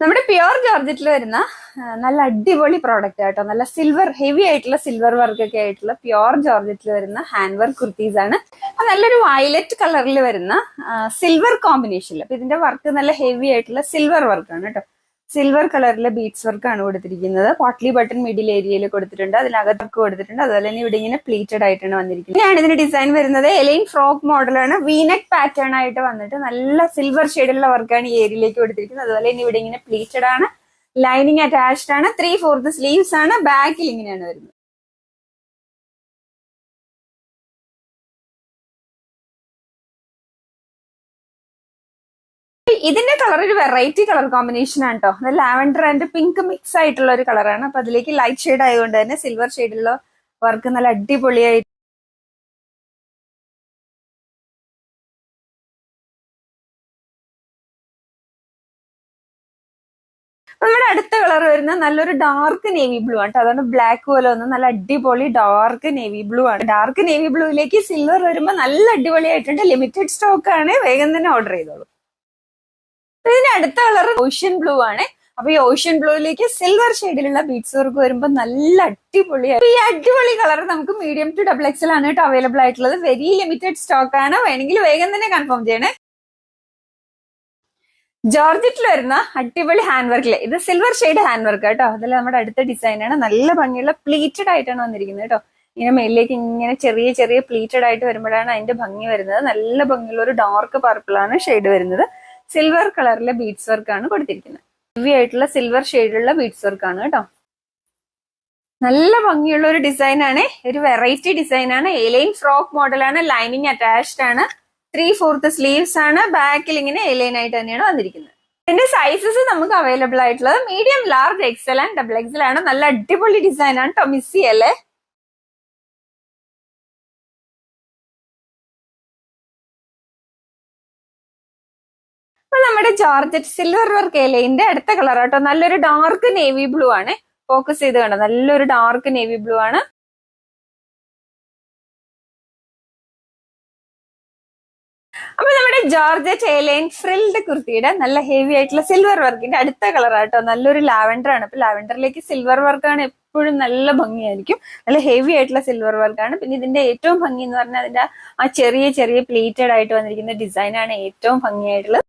നമ്മുടെ പ്യുർ ജോർജറ്റിൽ വരുന്ന നല്ല അടിപൊളി പ്രോഡക്റ്റ് ആട്ടോ. നല്ല സിൽവർ ഹെവി ആയിട്ടുള്ള സിൽവർ വർക്ക് ഒക്കെ ആയിട്ടുള്ള പ്യുർ ജോർജറ്റിൽ വരുന്ന ഹാൻഡ് വർക്ക് കുർത്തീസ് ആണ്. നല്ലൊരു വയലറ്റ് കളറിൽ വരുന്ന സിൽവർ കോമ്പിനേഷനിൽ. അപ്പൊ ഇതിന്റെ വർക്ക് നല്ല ഹെവി ആയിട്ടുള്ള സിൽവർ വർക്കാണ് കേട്ടോ. സിൽവർ കളറിലെ ബീഡ്സ് വർക്കാണ് കൊടുത്തിരിക്കുന്നത്. പോട്ട്ലി ബട്ടൺ മിഡിൽ ഏരിയയിൽ കൊടുത്തിട്ടുണ്ട്, അതിനകത്ത് വർക്ക് കൊടുത്തിട്ടുണ്ട്. അതുപോലെ തന്നെ ഇവിടെ ഇങ്ങനെ പ്ലീറ്റഡ് ആയിട്ടാണ് വന്നിരിക്കുന്നത്. ഇങ്ങനെയാണ് ഇതിന്റെ ഡിസൈൻ വരുന്നത്. എലൈൻ ഫ്രോക്ക് മോഡലാണ്, വീനെക്ക് പാറ്റേൺ ആയിട്ട് വന്നിട്ട് നല്ല സിൽവർ ഷെയ്ഡുള്ള വർക്കാണ് ഈ ഏരിയയിലേക്ക് കൊടുത്തിരിക്കുന്നത്. അതുപോലെ തന്നെ ഇവിടെ ഇങ്ങനെ പ്ലീറ്റഡ് ആണ്, ലൈനിങ് അറ്റാച്ച്ഡ് ആണ്, 3/4 സ്ലീവ്സ് ആണ്. ബാക്കിൽ ഇങ്ങനെയാണ് വരുന്നത്. ഇതിന്റെ കളർ ഒരു വെറൈറ്റി കളർ കോമ്പിനേഷൻ ആണ് കേട്ടോ. അത് ലാവൻഡർ ആൻഡ് പിങ്ക് മിക്സ് ആയിട്ടുള്ള ഒരു കളറാണ്. അപ്പൊ അതിലേക്ക് ലൈറ്റ് ഷെയ്ഡ് ആയതുകൊണ്ട് തന്നെ സിൽവർ ഷെയ്ഡിലുള്ള വർക്ക് നല്ല അടിപൊളിയായിട്ട്. നമ്മുടെ അടുത്ത കളർ വരുന്ന നല്ലൊരു ഡാർക്ക് നേവി ബ്ലൂ ആണ്. അതുകൊണ്ട് ബ്ലാക്ക് പോലെ ഒന്ന് നല്ല അടിപൊളി ഡാർക്ക് നേവി ബ്ലൂ ആണ്. ഡാർക്ക് നേവി ബ്ലൂയിലേക്ക് സിൽവർ വരുമ്പോൾ നല്ല അടിപൊളിയായിട്ടുണ്ട്. ലിമിറ്റഡ് സ്റ്റോക്ക് ആണ്, വേഗം തന്നെ ഓർഡർ ചെയ്തോളൂ. ഇതിന്റെ അടുത്ത കളർ ഓഷ്യൻ ബ്ലൂ ആണ്. അപ്പൊ ഈ ഓഷ്യൻ ബ്ലൂയിലേക്ക് സിൽവർ ഷെയ്ഡിലുള്ള ബീഡ്സ് വർക്ക് വരുമ്പോൾ നല്ല അടിപൊളിയാണ്. ഈ അടിപൊളി കളർ നമുക്ക് മീഡിയം ടു XXL ആണ് കേട്ടോ അവൈലബിൾ ആയിട്ടുള്ളത്. വെരി ലിമിറ്റഡ് സ്റ്റോക്ക് ആണ്, വേണമെങ്കിൽ വേഗം തന്നെ കൺഫേം ചെയ്യണേ. ജോർജറ്റിൽ വരുന്ന അടിപൊളി ഹാൻഡ് വർക്കില് ഇത് സിൽവർ ഷെയ്ഡ് ഹാൻഡ് വർക്ക് കേട്ടോ. അതിൽ നമ്മുടെ അടുത്ത ഡിസൈൻ ആണ്. നല്ല ഭംഗിയുള്ള പ്ലീറ്റഡ് ആയിട്ടാണ് വന്നിരിക്കുന്നത് കേട്ടോ. ഇങ്ങനെ മേലിലേക്ക് ഇങ്ങനെ ചെറിയ ചെറിയ പ്ലീറ്റഡ് ആയിട്ട് വരുമ്പോഴാണ് അതിന്റെ ഭംഗി വരുന്നത്. നല്ല ഭംഗിയുള്ള ഒരു ഡാർക്ക് പർപ്പിൾ ആണ് ഷെയ്ഡ് വരുന്നത്. സിൽവർ കളറിലെ ബീഡ്സ് വർക്ക് ആണ് കൊടുത്തിരിക്കുന്നത്. ഹെവി ആയിട്ടുള്ള സിൽവർ ഷെയ്ഡുള്ള ബീഡ്സ് വർക്ക് ആണ് കേട്ടോ. നല്ല ഭംഗിയുള്ള ഒരു ഡിസൈൻ ആണ്, ഒരു വെറൈറ്റി ഡിസൈൻ ആണ്. എലൈൻ ഫ്രോക്ക് മോഡലാണ്, ലൈനിങ് അറ്റാച്ച്ഡ് ആണ്, 3/4 സ്ലീവ്സ് ആണ്. ബാക്കിൽ ഇങ്ങനെ എലൈൻ ആയിട്ട് തന്നെയാണ് വന്നിരിക്കുന്നത്. ഇതിന്റെ സൈസസ് നമുക്ക് അവൈലബിൾ ആയിട്ടുള്ളത് medium, large, XL and XXL ആണ്. നല്ല അടിപൊളി ഡിസൈൻ ആണ് കേട്ടോ, മിസ് ചെയ്യല്ലേ. അപ്പൊ നമ്മുടെ ജോർജറ്റ് സിൽവർ വർക്ക് എലൈന്റെ അടുത്ത കളർ ആട്ടോ. നല്ലൊരു ഡാർക്ക് നേവി ബ്ലൂ ആണ്. ഫോക്കസ് ചെയ്ത് കണ്ടോ, നല്ലൊരു ഡാർക്ക് നേവി ബ്ലൂ ആണ്. അപ്പൊ നമ്മുടെ ജോർജറ്റ് എലൈൻ ഫ്രിൽഡ് കുർത്തിയുടെ നല്ല ഹെവി ആയിട്ടുള്ള സിൽവർ വർക്കിന്റെ അടുത്ത കളർ ആട്ടോ. നല്ലൊരു ലാവൻഡർ ആണ്. അപ്പൊ ലാവൻഡറിലേക്ക് സിൽവർ വർക്കാണ് എപ്പോഴും നല്ല ഭംഗിയായിരിക്കും. നല്ല ഹെവി ആയിട്ടുള്ള സിൽവർ വർക്കാണ്. പിന്നെ ഇതിന്റെ ഏറ്റവും ഭംഗി എന്ന് പറഞ്ഞാൽ അതിന്റെ ആ ചെറിയ ചെറിയ പ്ലീറ്റഡ് ആയിട്ട് വന്നിരിക്കുന്ന ഡിസൈൻ ആണ് ഏറ്റവും ഭംഗിയായിട്ടുള്ളത്.